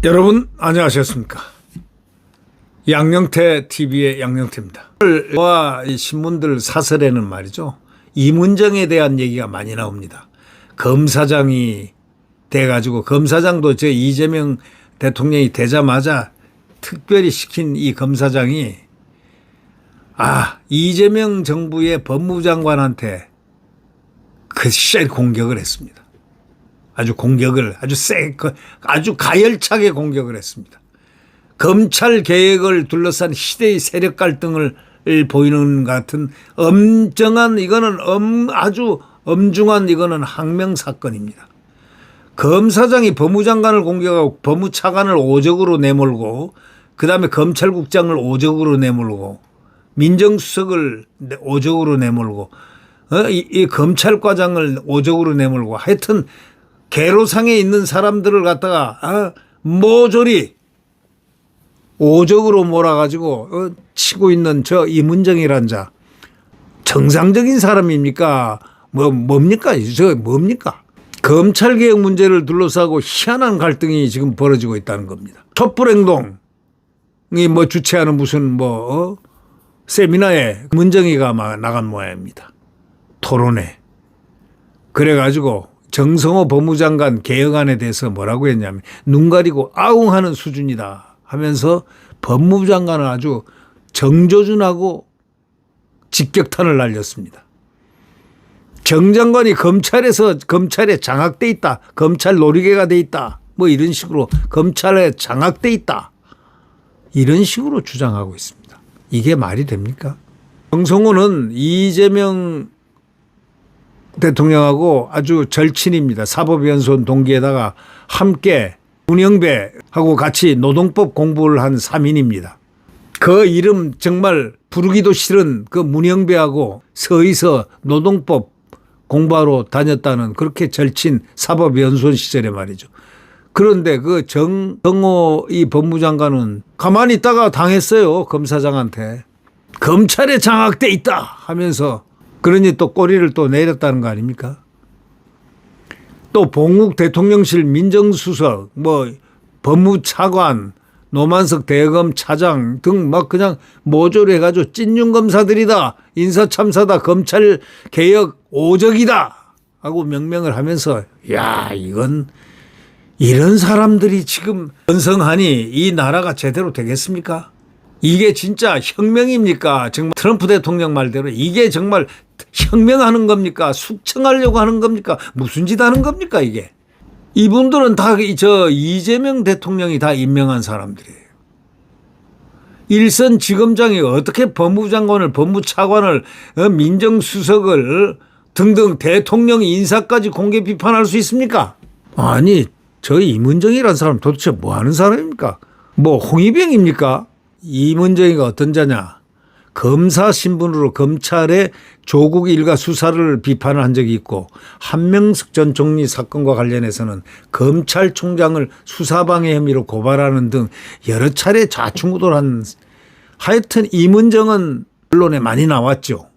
여러분 안녕하셨습니까? 양영태 TV의 양영태입니다. 오늘과 이 신문들 사설에는 말이죠, 이문정에 대한 얘기가 많이 나옵니다. 검사장이 돼가지고, 검사장도 저 이재명 대통령이 되자마자 특별히 시킨 이 검사장이 이재명 정부의 법무장관한테 글쎄 공격을 했습니다. 아주 가열차게 공격을 했습니다. 검찰 개혁을 둘러싼 시대의 세력 갈등을 보이는 같은 아주 엄중한 이거는 항명 사건입니다. 검사장이 법무장관을 공격하고 법무차관을 오적으로 내몰고, 그다음에 검찰국장을 오적으로 내몰고, 민정수석을 오적으로 내몰고, 이 검찰과장을 오적으로 내몰고, 하여튼 계로상에 있는 사람들을 갖다가 모조리 오적으로 몰아가지고 치고 있는 저 이문정이란 자, 정상적인 사람입니까? 뭡니까? 저 뭡니까? 검찰개혁 문제를 둘러싸고 희한한 갈등이 지금 벌어지고 있다는 겁니다. 촛불행동이 주최하는 무슨 세미나에 문정이가 나간 모양입니다. 토론회. 그래가지고 정성호 법무장관 개혁안에 대해서 뭐라고 했냐면 눈 가리고 아웅하는 수준이다 하면서 법무장관을 아주 정조준하고 직격탄을 날렸습니다. 정 장관이 검찰에 장악돼 있다, 검찰 놀이개가 돼 있다, 이런 식으로 검찰에 장악돼 있다, 이런 식으로 주장하고 있습니다. 이게 말이 됩니까? 정성호는 이재명 대통령하고 아주 절친입니다. 사법연수원 동기에다가 함께 문영배하고 같이 노동법 공부를 한 3인입니다. 그 이름 정말 부르기도 싫은 그 문영배하고 서의서 노동법 공부하러 다녔다는 그렇게 절친 사법연수원 시절에 말이죠. 그런데 그 정성호 이 법무장관은 가만히 있다가 당했어요. 검사장한테. 검찰에 장악돼 있다 하면서, 그러니 또 꼬리를 또 내렸다는 거 아닙니까? 또 봉욱 대통령실 민정수석, 법무차관, 노만석 대검 차장 등 그냥 모조리 해가지고 찐윤검사들이다, 인사참사다, 검찰개혁 오적이다 하고 명명을 하면서, 이런 사람들이 지금 번성하니 이 나라가 제대로 되겠습니까? 이게 진짜 혁명입니까? 정말 트럼프 대통령 말대로 이게 정말 혁명하는 겁니까? 숙청하려고 하는 겁니까? 무슨 짓 하는 겁니까 이게? 이분들은 다 이재명 대통령이 다 임명한 사람들이에요. 일선 지검장이 어떻게 법무장관을, 법무차관을, 민정수석을 등등 대통령 인사까지 공개 비판할 수 있습니까? 아니, 저 이문정이라는 사람 도대체 뭐 하는 사람입니까? 홍위병입니까? 이문정이가 어떤 자냐? 검사 신분으로 검찰의 조국 일가 수사를 비판을 한 적이 있고, 한명숙 전 총리 사건과 관련해서는 검찰총장을 수사방해 혐의로 고발하는 등 여러 차례 좌충우돌한, 하여튼 이문정은 언론에 많이 나왔죠.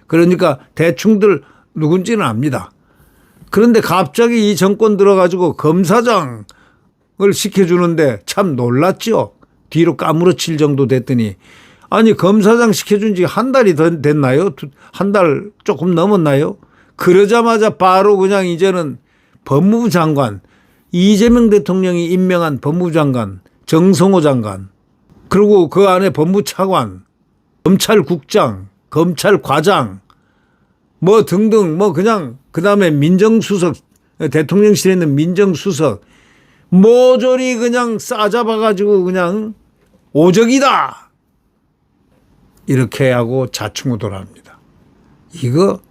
그러니까 대충들 누군지는 압니다. 그런데 갑자기 이 정권 들어가지고 검사장을 시켜주는데 참 놀랐죠. 뒤로 까무러칠 정도 됐더니, 아니 검사장 시켜준 지 한 달이 됐나요? 한 달 조금 넘었나요? 그러자마자 바로 그냥 이제는 법무부 장관, 이재명 대통령이 임명한 법무부 장관, 정성호 장관, 그리고 그 안에 법무차관, 검찰국장, 검찰과장 등등 그냥, 그다음에 민정수석, 대통령실에 있는 민정수석 모조리 그냥 싸잡아가지고 그냥 오적이다 이렇게 하고 좌충우돌합니다. 이거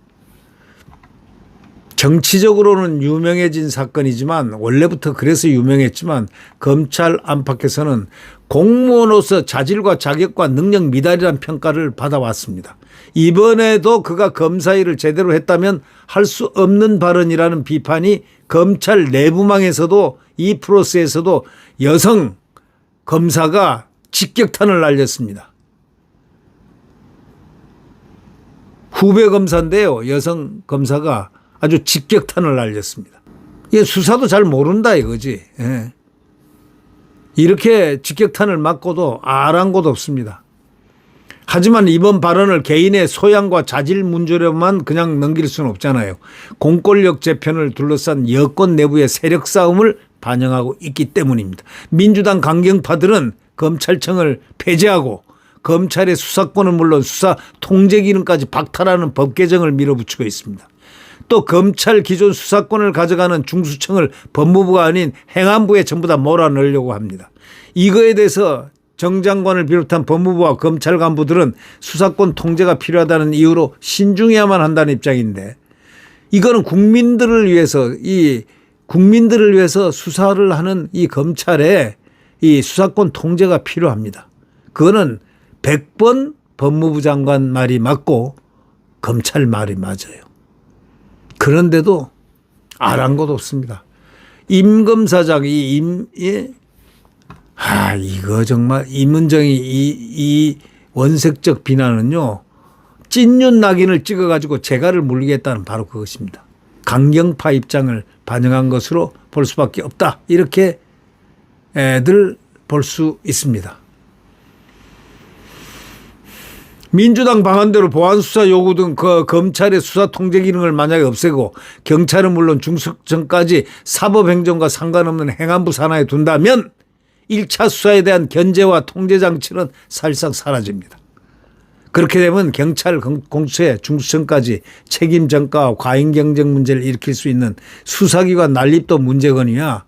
정치적으로는 유명해진 사건이지만, 원래부터 그래서 유명했지만, 검찰 안팎에서는 공무원으로서 자질과 자격과 능력 미달이라는 평가를 받아왔습니다. 이번에도 그가 검사일을 제대로 했다면 할 수 없는 발언이라는 비판이 검찰 내부망에서도, 이 프로세스에서도 여성 검사가 직격탄을 날렸습니다. 후배 검사인데요. 여성 검사가 아주 직격탄을 날렸습니다. 얘 수사도 잘 모른다 이거지. 예. 이렇게 직격탄을 맞고도 아랑곳 없습니다. 하지만 이번 발언을 개인의 소양과 자질 문제로만 그냥 넘길 수는 없잖아요. 공권력 재편을 둘러싼 여권 내부의 세력 싸움을 반영하고 있기 때문입니다. 민주당 강경파들은 검찰청을 폐지하고 검찰의 수사권은 물론 수사 통제 기능까지 박탈하는 법 개정을 밀어붙이고 있습니다. 또 검찰 기존 수사권을 가져가는 중수청을 법무부가 아닌 행안부에 전부 다 몰아넣으려고 합니다. 이거에 대해서 정 장관을 비롯한 법무부와 검찰 간부들은 수사권 통제가 필요하다는 이유로 신중해야만 한다는 입장인데, 이거는 국민들을 위해서 수사를 하는 이 검찰의 이 수사권 통제가 필요합니다. 그거는 100번 법무부 장관 말이 맞고 검찰 말이 맞아요. 그런데도 아랑곳 없습니다. 임 검사장이 이거 정말 임은정이 이 원색적 비난은요, 찐윤 낙인을 찍어가지고 재갈을 물리겠다는 바로 그것입니다. 강경파 입장을 반영한 것으로 볼 수밖에 없다. 이렇게 애들 볼 수 있습니다. 민주당 방안대로 보안수사 요구 등 그 검찰의 수사 통제 기능을 만약에 없애고 경찰은 물론 중수청까지 사법행정과 상관없는 행안부 산하에 둔다면 1차 수사에 대한 견제와 통제 장치는 사실상 사라집니다. 그렇게 되면 경찰, 공수처, 중수청까지 책임 전가와 과잉 경쟁 문제를 일으킬 수 있는 수사기관 난립도 문제거니와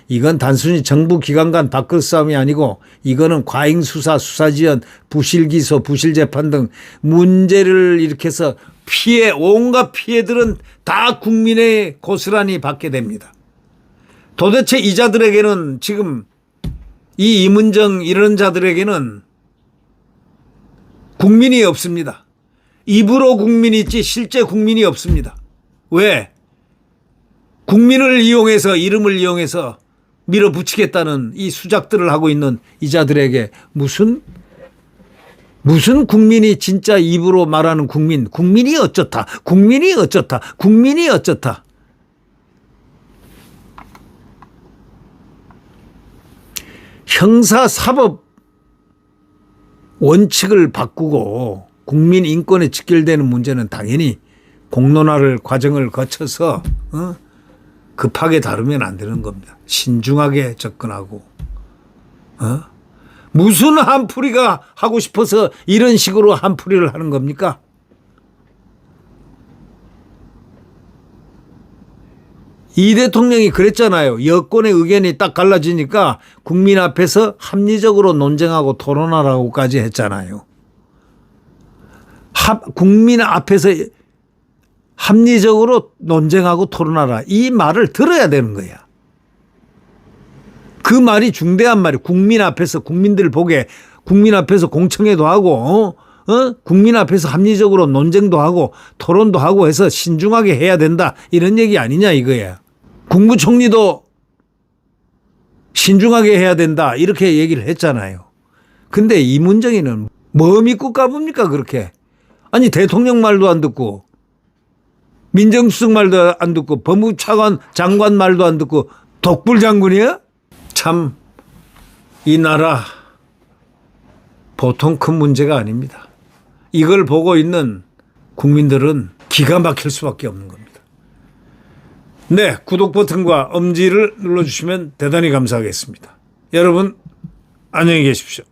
이건 단순히 정부 기관 간 밥그릇 싸움이 아니고 이거는 과잉 수사, 수사지연, 부실 기소, 부실 재판 등 문제를 일으켜서 온갖 피해들은 다 국민의 고스란히 받게 됩니다. 도대체 이 자들에게는 지금 이 임은정 이런 자들에게는 국민이 없습니다. 입으로 국민이 있지 실제 국민이 없습니다. 왜? 국민을 이용해서 이름을 이용해서 밀어붙이겠다는 이 수작들을 하고 있는 이 자들에게 무슨 국민이 진짜 입으로 말하는 국민이 어쩌다. 형사사법 원칙을 바꾸고 국민 인권에 직결되는 문제는 당연히 공론화를 과정을 거쳐서 급하게 다루면 안 되는 겁니다. 신중하게 접근하고 무슨 한풀이가 하고 싶어서 이런 식으로 한풀이를 하는 겁니까? 이 대통령이 그랬잖아요. 여권의 의견이 딱 갈라지니까 국민 앞에서 합리적으로 논쟁하고 토론하라고까지 했잖아요. 국민 앞에서 합리적으로 논쟁하고 토론하라. 이 말을 들어야 되는 거야. 그 말이 중대한 말이 국민 앞에서 국민들 보게 국민 앞에서 공청회도 하고 국민 앞에서 합리적으로 논쟁도 하고 토론도 하고 해서 신중하게 해야 된다. 이런 얘기 아니냐 이거야. 국무총리도 신중하게 해야 된다. 이렇게 얘기를 했잖아요. 근데 이문정이는 뭐 믿고 까봅니까 그렇게. 아니 대통령 말도 안 듣고 민정수석 말도 안 듣고 법무부 차관 장관 말도 안 듣고 독불 장군이야? 참 이 나라 보통 큰 문제가 아닙니다. 이걸 보고 있는 국민들은 기가 막힐 수밖에 없는 겁니다. 네, 구독 버튼과 엄지를 눌러주시면 대단히 감사하겠습니다. 여러분 안녕히 계십시오.